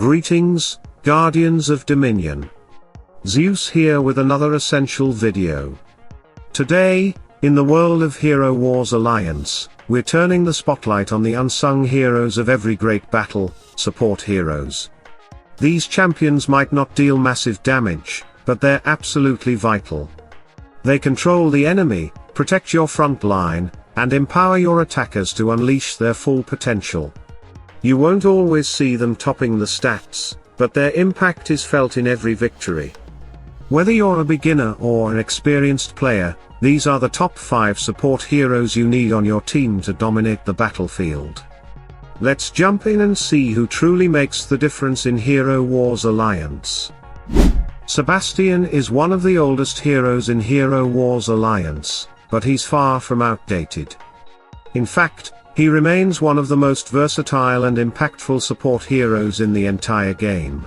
Greetings, Guardians of Dominion. Zeus here with another essential video. Today, in the world of Hero Wars Alliance, we're turning the spotlight on the unsung heroes of every great battle, support heroes. These champions might not deal massive damage, but they're absolutely vital. They control the enemy, protect your front line, and empower your attackers to unleash their full potential. You won't always see them topping the stats, but their impact is felt in every victory. Whether you're a beginner or an experienced player, these are the top 5 support heroes you need on your team to dominate the battlefield. Let's jump in and see who truly makes the difference in Hero Wars Alliance. Sebastian is one of the oldest heroes in Hero Wars Alliance, but he's far from outdated. In fact, he remains one of the most versatile and impactful support heroes in the entire game.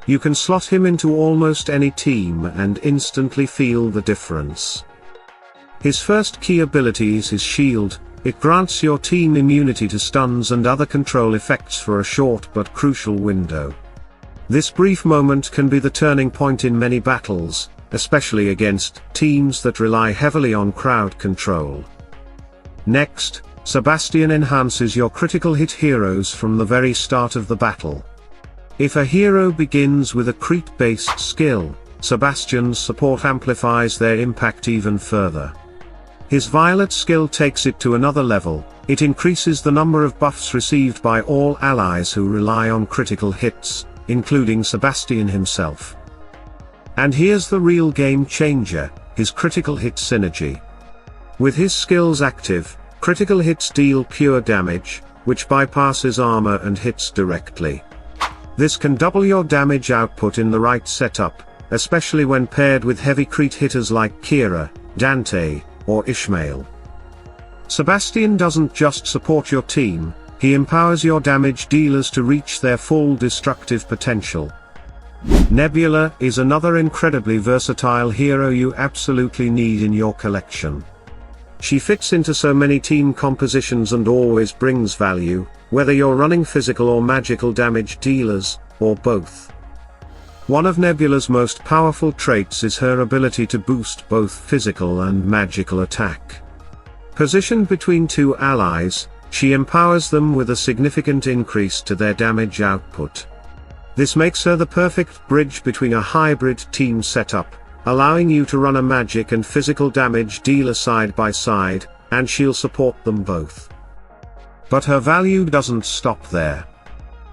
You can slot him into almost any team and instantly feel the difference. His first key ability is his shield. It grants your team immunity to stuns and other control effects for a short but crucial window. This brief moment can be the turning point in many battles, especially against teams that rely heavily on crowd control. Next, Sebastian enhances your critical hit heroes from the very start of the battle. If a hero begins with a crit-based skill, Sebastian's support amplifies their impact even further. His Violet skill takes it to another level. It increases the number of buffs received by all allies who rely on critical hits, including Sebastian himself. And here's the real game changer, his critical hit synergy. With his skills active, critical hits deal pure damage, which bypasses armor and hits directly. This can double your damage output in the right setup, especially when paired with heavy crit hitters like Kira, Dante, or Ishmael. Sebastian doesn't just support your team, he empowers your damage dealers to reach their full destructive potential. Nebula is another incredibly versatile hero you absolutely need in your collection. She fits into so many team compositions and always brings value, whether you're running physical or magical damage dealers, or both. One of Nebula's most powerful traits is her ability to boost both physical and magical attack. Positioned between two allies, she empowers them with a significant increase to their damage output. This makes her the perfect bridge between a hybrid team setup, allowing you to run a magic and physical damage dealer side by side, and she'll support them both. But her value doesn't stop there.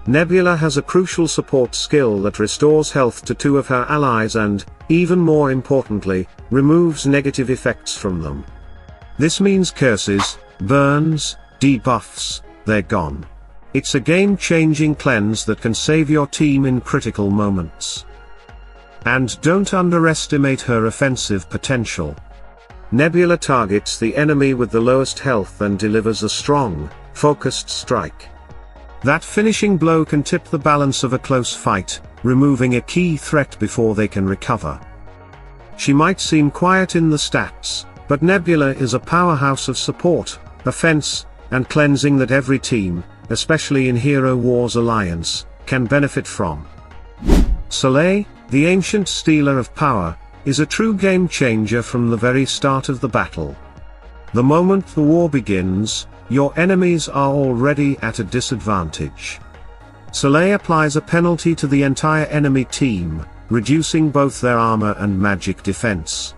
Nebula has a crucial support skill that restores health to 2 of her allies and, even more importantly, removes negative effects from them. This means curses, burns, debuffs, they're gone. It's a game-changing cleanse that can save your team in critical moments. And don't underestimate her offensive potential. Nebula targets the enemy with the lowest health and delivers a strong, focused strike. That finishing blow can tip the balance of a close fight, removing a key threat before they can recover. She might seem quiet in the stats, but Nebula is a powerhouse of support, offense, and cleansing that every team, especially in Hero Wars Alliance, can benefit from. Soleil, the ancient stealer of power, is a true game changer from the very start of the battle. The moment the war begins, your enemies are already at a disadvantage. Soleil applies a penalty to the entire enemy team, reducing both their armor and magic defense.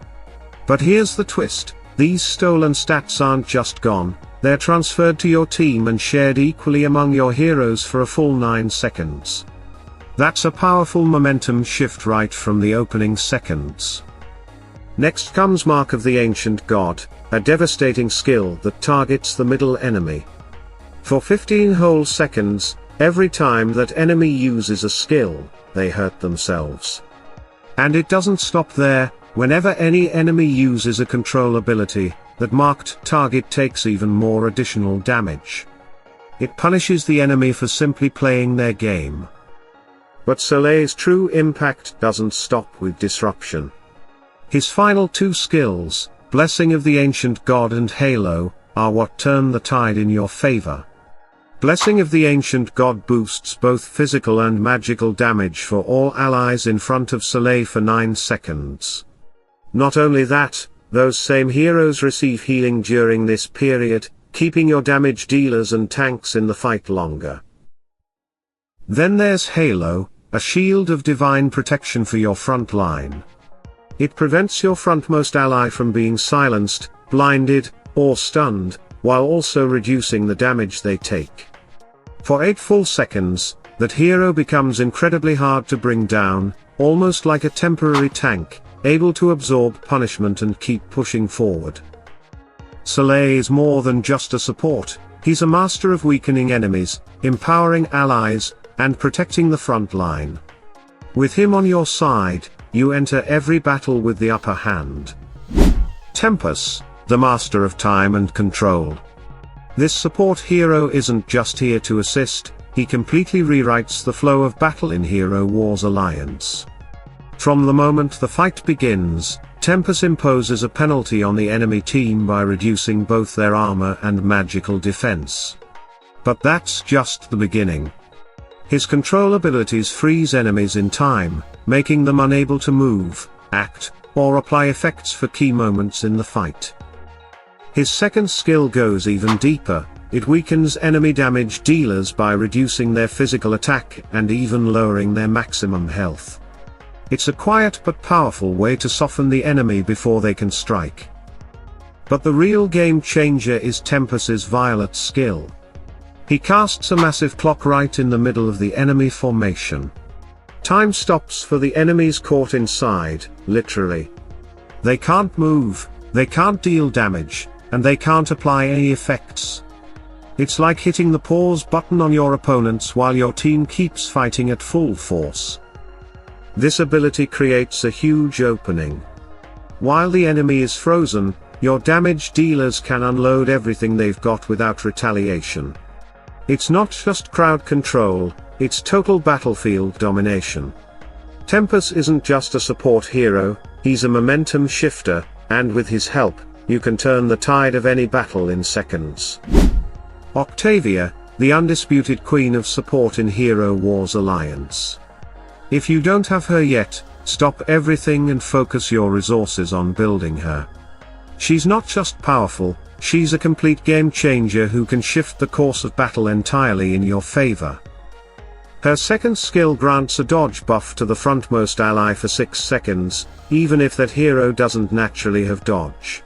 But here's the twist, these stolen stats aren't just gone, they're transferred to your team and shared equally among your heroes for a full 9 seconds. That's a powerful momentum shift right from the opening seconds. Next comes Mark of the Ancient God, a devastating skill that targets the middle enemy. For 15 whole seconds, every time that enemy uses a skill, they hurt themselves. And it doesn't stop there. Whenever any enemy uses a control ability, that marked target takes even more additional damage. It punishes the enemy for simply playing their game. But Soleil's true impact doesn't stop with disruption. His final 2 skills, Blessing of the Ancient God and Halo, are what turn the tide in your favor. Blessing of the Ancient God boosts both physical and magical damage for all allies in front of Soleil for 9 seconds. Not only that, those same heroes receive healing during this period, keeping your damage dealers and tanks in the fight longer. Then there's Halo, a shield of divine protection for your front line. It prevents your frontmost ally from being silenced, blinded, or stunned, while also reducing the damage they take. For 8 full seconds, that hero becomes incredibly hard to bring down, almost like a temporary tank, able to absorb punishment and keep pushing forward. Soleil is more than just a support, he's a master of weakening enemies, empowering allies, and protecting the front line. With him on your side, you enter every battle with the upper hand. Tempus, the master of time and control. This support hero isn't just here to assist, he completely rewrites the flow of battle in Hero Wars Alliance. From the moment the fight begins, Tempus imposes a penalty on the enemy team by reducing both their armor and magical defense. But that's just the beginning. His control abilities freeze enemies in time, making them unable to move, act, or apply effects for key moments in the fight. His second skill goes even deeper, it weakens enemy damage dealers by reducing their physical attack and even lowering their maximum health. It's a quiet but powerful way to soften the enemy before they can strike. But the real game changer is Tempest's Violet skill. He casts a massive clock right in the middle of the enemy formation. Time stops for the enemies caught inside, literally. They can't move, they can't deal damage, and they can't apply any effects. It's like hitting the pause button on your opponents while your team keeps fighting at full force. This ability creates a huge opening. While the enemy is frozen, your damage dealers can unload everything they've got without retaliation. It's not just crowd control, it's total battlefield domination. Tempus isn't just a support hero, he's a momentum shifter, and with his help, you can turn the tide of any battle in seconds. Octavia, the undisputed queen of support in Hero Wars Alliance. If you don't have her yet, stop everything and focus your resources on building her. She's not just powerful, she's a complete game changer who can shift the course of battle entirely in your favor. Her second skill grants a dodge buff to the frontmost ally for 6 seconds, even if that hero doesn't naturally have dodge.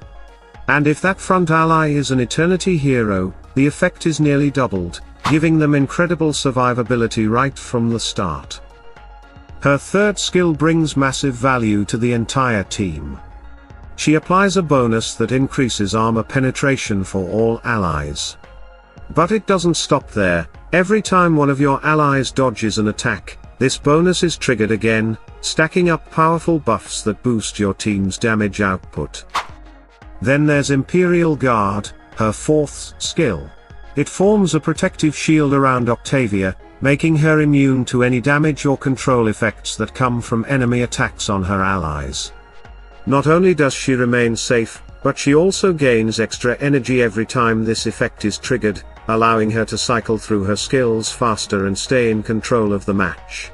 And if that front ally is an eternity hero, the effect is nearly doubled, giving them incredible survivability right from the start. Her third skill brings massive value to the entire team. She applies a bonus that increases armor penetration for all allies. But it doesn't stop there, every time one of your allies dodges an attack, this bonus is triggered again, stacking up powerful buffs that boost your team's damage output. Then there's Imperial Guard, her fourth skill. It forms a protective shield around Octavia, making her immune to any damage or control effects that come from enemy attacks on her allies. Not only does she remain safe, but she also gains extra energy every time this effect is triggered, allowing her to cycle through her skills faster and stay in control of the match.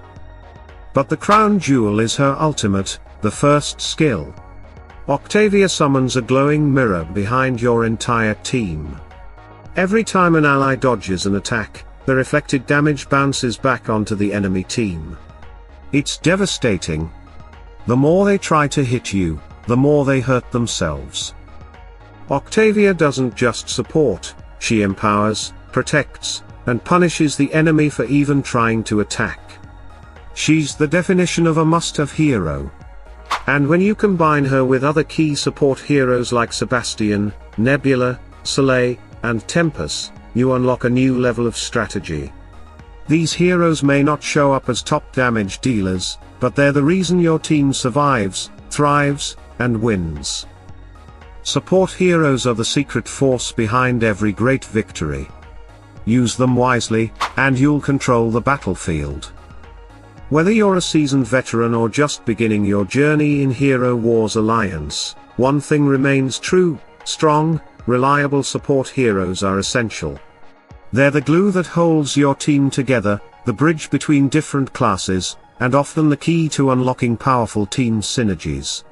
But the crown jewel is her ultimate, the first skill. Octavia summons a glowing mirror behind your entire team. Every time an ally dodges an attack, the reflected damage bounces back onto the enemy team. It's devastating. The more they try to hit you, the more they hurt themselves. Octavia doesn't just support, she empowers, protects, and punishes the enemy for even trying to attack. She's the definition of a must-have hero. And when you combine her with other key support heroes like Sebastian, Nebula, Soleil, and Tempus, you unlock a new level of strategy. These heroes may not show up as top damage dealers, but they're the reason your team survives, thrives, and wins. Support heroes are the secret force behind every great victory. Use them wisely, and you'll control the battlefield. Whether you're a seasoned veteran or just beginning your journey in Hero Wars Alliance, one thing remains true: strong, reliable support heroes are essential. They're the glue that holds your team together, the bridge between different classes, and often the key to unlocking powerful team synergies.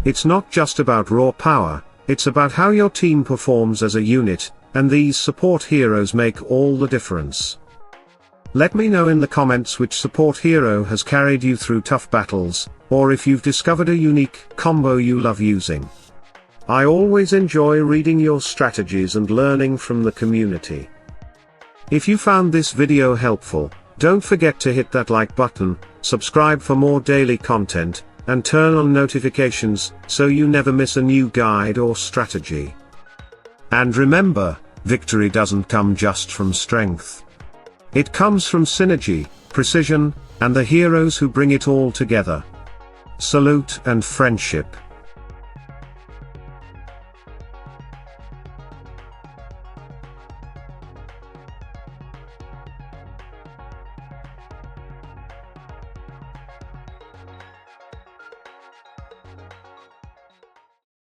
It's not just about raw power, it's about how your team performs as a unit, and these support heroes make all the difference. Let me know in the comments which support hero has carried you through tough battles, or if you've discovered a unique combo you love using. I always enjoy reading your strategies and learning from the community. If you found this video helpful, don't forget to hit that like button, subscribe for more daily content, and turn on notifications so you never miss a new guide or strategy. And remember, victory doesn't come just from strength. It comes from synergy, precision, and the heroes who bring it all together. Salute and friendship.